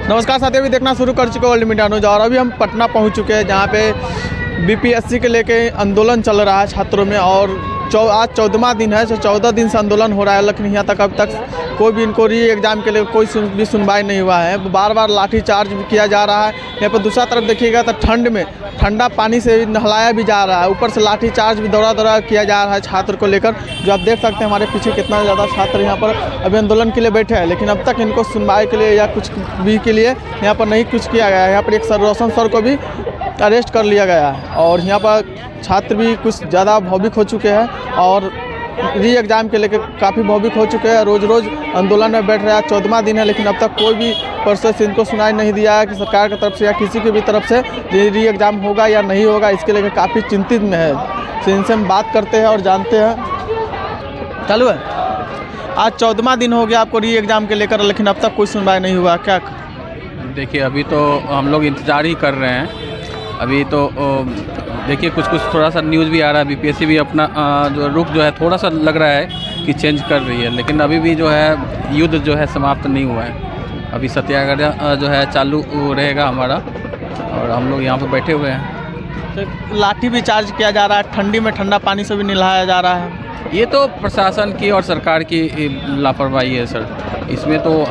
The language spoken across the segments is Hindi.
नमस्कार साथियों, अभी देखना शुरू कर चुके वर्ल्ड मीडिया न्यूज और अभी हम पटना पहुंच चुके हैं जहां पे बीपीएससी के लेके आंदोलन चल रहा है छात्रों में। और आज 14वां दिन है, 14 दिन से आंदोलन हो रहा है, लेकिन यहाँ तक अब तक कोई भी इनको री एग्ज़ाम के लिए कोई भी सुनवाई नहीं हुआ है। बार बार लाठी चार्ज भी किया जा रहा है। यहाँ पर दूसरा तरफ देखिएगा तो ठंड में ठंडा पानी से नहलाया भी जा रहा है, ऊपर से लाठी चार्ज भी दौड़ा किया जा रहा है छात्र को लेकर। जो आप देख सकते हैं हमारे पीछे कितना ज़्यादा छात्र यहाँ पर अभी आंदोलन के लिए बैठे हैं, लेकिन अब तक इनको सुनवाई के लिए या कुछ भी के लिए यहाँ पर नहीं कुछ किया गया है। यहाँ पर एक रोशन सर को भी अरेस्ट कर लिया गया है और यहाँ पर छात्र भी कुछ ज़्यादा भौविक हो चुके हैं और री एग्ज़ाम के लेकर काफ़ी भौविक हो चुके हैं। रोज़ रोज़ आंदोलन में बैठ रहा है, 14वां दिन है, लेकिन अब तक कोई भी प्रोसेस इनको सुनाई नहीं दिया है कि सरकार की तरफ से या किसी की भी तरफ से री एग्ज़ाम होगा या नहीं होगा। इसके लेकर काफ़ी चिंतित में है। इनसे हम बात करते हैं और जानते हैं। चालू है। आज 14वां दिन हो गया आपको री एग्ज़ाम के लेकर, लेकिन अब तक कोई सुनवाई नहीं हुआ। क्या देखिए, अभी तो हम लोग इंतज़ार ही कर रहे हैं। अभी तो देखिए कुछ थोड़ा सा न्यूज़ भी आ रहा है, बीपीएससी भी अपना जो रुख जो है थोड़ा सा लग रहा है कि चेंज कर रही है, लेकिन अभी भी जो है युद्ध जो है समाप्त नहीं हुआ है। अभी सत्याग्रह जो है चालू रहेगा हमारा और हम लोग यहाँ पर बैठे हुए हैं। तो लाठी भी चार्ज किया जा रहा है, ठंडी में ठंडा पानी से भी नहलाया जा रहा है। ये तो प्रशासन की और सरकार की लापरवाही है सर। इसमें तो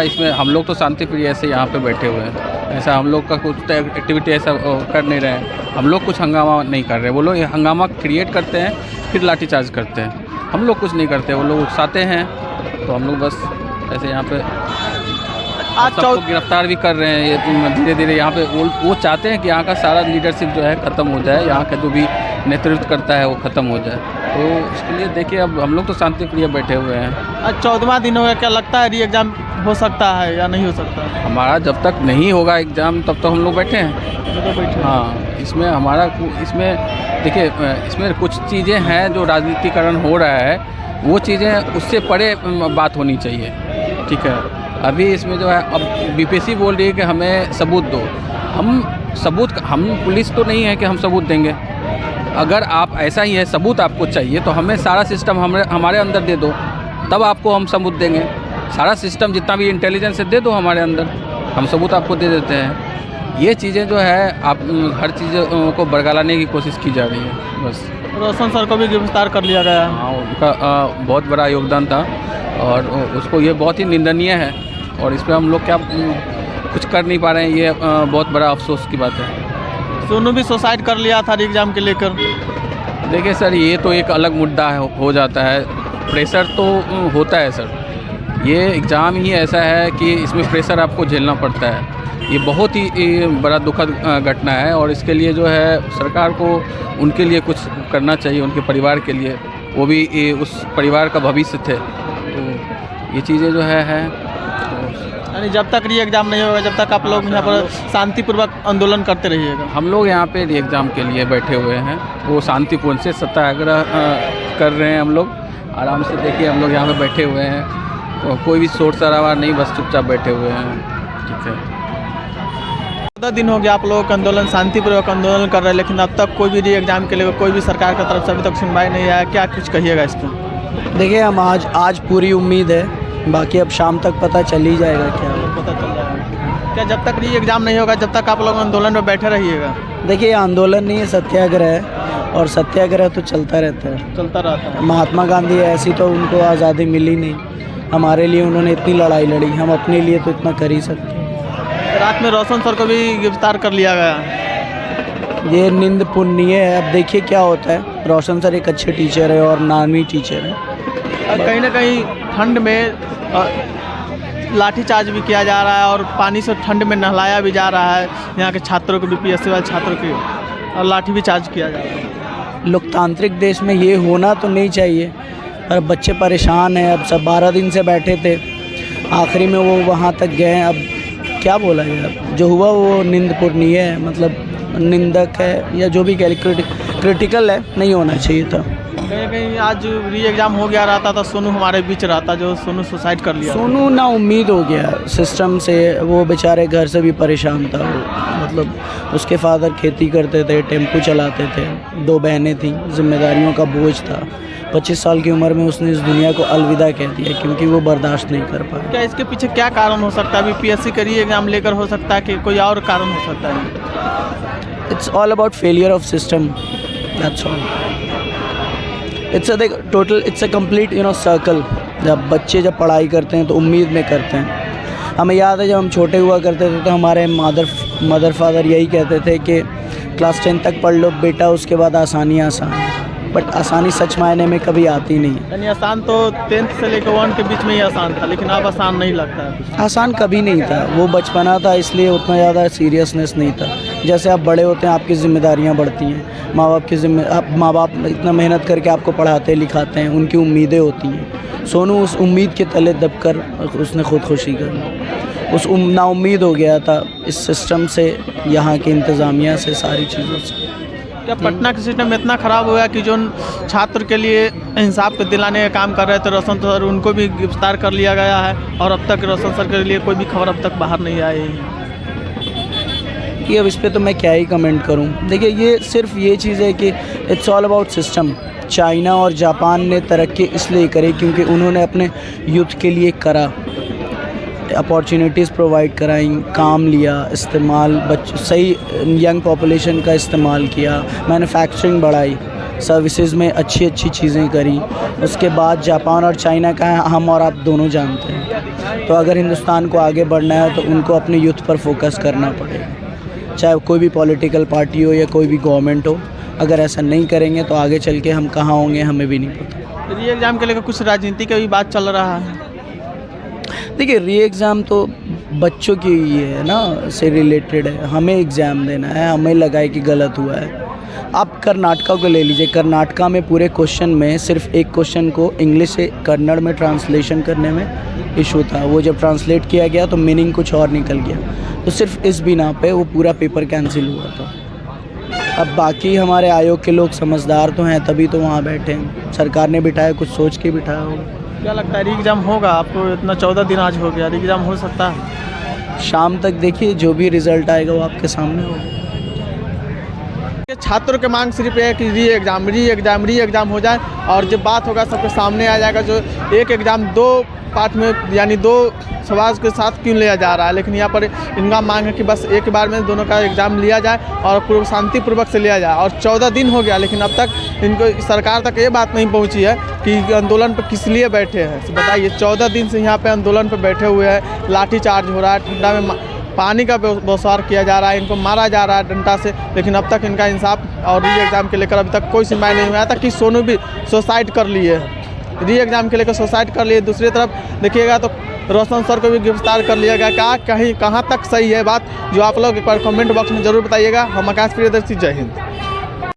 इसमें हम लोग तो शांति प्रिय ऐसे यहाँ पे बैठे हुए हैं। ऐसा हम लोग का कुछ एक्टिविटी ऐसा कर नहीं रहे हैं। हम लोग कुछ हंगामा नहीं कर रहे। वो लोग हंगामा क्रिएट करते हैं, फिर लाठीचार्ज करते हैं। हम लोग कुछ नहीं करते, वो लोग उकसाते हैं। तो हम लोग बस ऐसे यहाँ पे आज सबको गिरफ्तार भी कर रहे हैं। ये धीरे धीरे यहाँ पे वो चाहते हैं कि यहाँ का सारा लीडरशिप जो है ख़त्म हो जाए, यहाँ का जो भी नेतृत्व करता है वो ख़त्म हो जाए। तो इसके लिए देखिए अब हम लोग तो शांति प्रिय बैठे हुए हैं। आज 14वां दिन हो गया, क्या लगता है री एग्ज़ाम हो सकता है या नहीं हो सकता है? हमारा जब तक नहीं होगा एग्ज़ाम तब तो हम लोग बैठे हैं। हाँ, इसमें देखिए इसमें कुछ चीज़ें हैं जो राजनीतिकरण हो रहा है, वो चीज़ें उससे परे बात होनी चाहिए। ठीक है, अभी इसमें जो है अब बीपीएससी बोल रही है कि हमें सबूत दो। हम पुलिस तो नहीं है कि हम सबूत देंगे। अगर आप ऐसा ही है सबूत आपको चाहिए तो हमें सारा सिस्टम हमारे अंदर दे दो, तब आपको हम सबूत देंगे। सारा सिस्टम जितना भी इंटेलिजेंस है दे दो हमारे अंदर, हम सबूत आपको दे देते हैं। ये चीज़ें जो है आप हर चीज़ को बरगलाने की कोशिश की जा रही है। बस रोशन सर को भी गिरफ्तार कर लिया गया। हाँ, उनका बहुत बड़ा योगदान था और उसको ये बहुत ही निंदनीय है और इस पर हम लोग क्या कुछ कर नहीं पा रहे हैं। ये बहुत बड़ा अफसोस की बात है। सोनू भी सुसाइड कर लिया था एग्ज़ाम के लेकर। देखिए सर, ये तो एक अलग मुद्दा हो जाता है। प्रेशर तो होता है सर। ये एग्ज़ाम ही ऐसा है कि इसमें प्रेशर आपको झेलना पड़ता है। ये बहुत ही बड़ा दुखद घटना है और इसके लिए जो है सरकार को उनके लिए कुछ करना चाहिए, उनके परिवार के लिए। वो भी उस परिवार का भविष्य थे। तो ये चीज़ें जो है यानी जब तक री एग्ज़ाम नहीं होगा, जब तक आप लोग यहाँ पर शांतिपूर्वक आंदोलन करते रहिएगा। हम लोग यहाँ पे री एग्ज़ाम के लिए बैठे हुए हैं। वो शांतिपूर्ण से सत्याग्रह कर रहे हैं। हम लोग आराम से देखिए, हम लोग यहाँ पे बैठे हुए हैं, तो कोई भी शोर शराबा नहीं, बस चुपचाप बैठे हुए हैं। ठीक है। 14 दिन हो गया आप लोगों का आंदोलन, शांतिपूर्वक आंदोलन कर रहे हैं, लेकिन अब तक कोई भी री एग्ज़ाम के लिए कोई भी सरकार की तरफ से अभी तक सुनवाई नहीं आया। क्या कुछ कहिएगा इस पर? देखिए, हम आज पूरी उम्मीद है, बाकी अब शाम तक पता चल ही जाएगा। क्या पता चल जाएगा? क्या जब तक री एग्ज़ाम नहीं होगा जब तक आप लोग आंदोलन में बैठे रहिएगा? देखिए, आंदोलन नहीं है, सत्याग्रह है और सत्याग्रह तो चलता रहता है। महात्मा गांधी ऐसी तो उनको आज़ादी मिली नहीं, हमारे लिए उन्होंने इतनी लड़ाई लड़ी, हम अपने लिए तो इतना कर ही सकते हैं। रात में रोशन सर को भी गिरफ्तार कर लिया गया। ये निंद पुण्य है। अब देखिए क्या होता है। रोशन सर एक अच्छे टीचर है और नामी टीचर है। कहीं ना कहीं ठंड में लाठीचार्ज भी किया जा रहा है और पानी से ठंड में नहलाया भी जा रहा है यहाँ के छात्रों को, बीपीएससी वाले छात्रों की, और लाठी भी चार्ज किया जा रहा है। लोकतांत्रिक देश में ये होना तो नहीं चाहिए, पर बच्चे परेशान हैं। अब सब 12 दिन से बैठे थे, आखिरी में वो वहाँ तक गए। अब क्या बोला जाए, जो हुआ वो निंदनीय है, मतलब निंदक है या जो भी क्रिटिकल है, नहीं होना चाहिए था। कहीं कहीं आज री एग्ज़ाम हो गया रहता था, सोनू हमारे बीच रहता, जो सोनू सुसाइड कर लिया। सोनू ना उम्मीद हो गया सिस्टम से, वो बेचारे घर से भी परेशान था। वो मतलब उसके फादर खेती करते थे, टेम्पो चलाते थे, 2 बहनें थीं, जिम्मेदारियों का बोझ था, 25 साल की उम्र में उसने इस दुनिया को अलविदा कह दिया, क्योंकि वो बर्दाश्त नहीं कर पाया। क्या इसके पीछे क्या कारण हो सकता है? बीपीएससी का री एग्ज़ाम लेकर हो सकता है कि कोई और कारण हो सकता है? It's all about failure of system, that's all. It's a complete circle. जब बच्चे पढ़ाई करते हैं तो उम्मीद में करते हैं। हमें याद है जब हम छोटे हुआ करते थे तो हमारे मदर फादर यही कहते थे कि क्लास 10 तक पढ़ लो बेटा, उसके बाद आसानी आसान है। बट आसानी सच मायने में कभी आती नहीं है। यानी आसान तो 10th से लेकर 1 के बीच में ही आसान था, लेकिन अब आसान नहीं लगता है। आसान कभी नहीं था, वो बचपना था इसलिए उतना ज़्यादा सीरियसनेस नहीं था। जैसे आप बड़े होते हैं आपकी ज़िम्मेदारियाँ बढ़ती हैं, माँ बाप इतना मेहनत करके आपको पढ़ाते लिखाते हैं, उनकी उम्मीदें होती हैं। सोनू उस उम्मीद के तले दबकर उसने खुदकुशी कर ली। नाउम्मीद हो गया था इस सिस्टम से, यहाँ की इंतज़ामिया से, सारी चीज़ों से। क्या पटना का सिस्टम इतना ख़राब हुआ कि जो छात्र के लिए इंसाफ को दिलाने का काम कर रहे थे रोशन सर, उनको भी गिरफ्तार कर लिया गया है और अब तक रोशन सर के लिए कोई भी खबर अब तक बाहर नहीं आई है? कि अब इस पर तो मैं क्या ही कमेंट करूं। देखिए ये सिर्फ ये चीज़ है कि it's all about system. China और जापान ने तरक्की इसलिए करी क्योंकि उन्होंने अपने यूथ के लिए करा, अपॉर्चुनिटीज़ प्रोवाइड कराई, काम लिया, इस्तेमाल सही यंग पॉपुलेशन का इस्तेमाल किया, मैन्युफैक्चरिंग बढ़ाई, सर्विसेज में अच्छी अच्छी चीज़ें करी। उसके बाद जापान और चाइना का हम और आप दोनों जानते हैं। तो अगर हिंदुस्तान को आगे बढ़ना है तो उनको अपने यूथ पर फोकस करना पड़ेगा, चाहे कोई भी पॉलिटिकल पार्टी हो या कोई भी गवर्नमेंट हो। अगर ऐसा नहीं करेंगे तो आगे चल के हम कहाँ होंगे हमें भी नहीं पता। री एग्ज़ाम के लेकर कुछ राजनीति का भी बात चल रहा है। देखिए री एग्ज़ाम तो बच्चों की ये है ना, से रिलेटेड है। हमें एग्ज़ाम देना है, हमें लगा है कि गलत हुआ है। आप कर्नाटका को ले लीजिए, कर्नाटका में पूरे क्वेश्चन में सिर्फ एक क्वेश्चन को इंग्लिश से कन्नड़ में ट्रांसलेशन करने में इशू था। वो जब ट्रांसलेट किया गया तो मीनिंग कुछ और निकल गया, तो सिर्फ इस बिना पे वो पूरा पेपर कैंसिल हुआ था। अब बाकी हमारे आयोग के लोग समझदार तो हैं, तभी तो वहाँ बैठे हैं। सरकार ने बिठाया, कुछ सोच के बिठाया होगा। क्या लगता है री एग्ज़ाम होगा? आपको इतना 14 दिन आज हो गया, री एग्ज़ाम हो सकता है? शाम तक देखिए, जो भी रिज़ल्ट आएगा वो आपके सामने होगा। छात्रों के मांग सिर्फ है कि री एग्ज़ाम हो जाए और जब बात होगा सबके सामने आ जाएगा। जो एक एग्ज़ाम 2 पार्ट में यानी 2 सवाल के साथ क्यों लिया जा रहा है, लेकिन यहाँ पर इनका मांग है कि बस एक बार में दोनों का एग्ज़ाम लिया जाए और शांतिपूर्वक से लिया जाए। और 14 दिन हो गया लेकिन अब तक इनको सरकार तक ये बात नहीं पहुँची है कि आंदोलन पर किस लिए बैठे हैं। तो बताइए, 14 दिन से यहाँ पे आंदोलन पर बैठे हुए हैं, लाठीचार्ज हो रहा है, ठंडा में पानी का बौछार किया जा रहा है, इनको मारा जा रहा है डंडा से, लेकिन अब तक इनका इंसाफ और री एग्ज़ाम के लेकर अभी तक कोई सुनवाई नहीं हुआ था कि सोनू भी सुसाइड कर लिए, री एग्ज़ाम के लेकर सुसाइड कर लिए। दूसरी तरफ देखिएगा तो रोशन सर को भी गिरफ्तार कर लिया गया। कहाँ तक सही है बात, जो आप लोग एक बार कमेंट बॉक्स में ज़रूर बताइएगा। हम आकाश प्रियदर्शी, जय हिंद।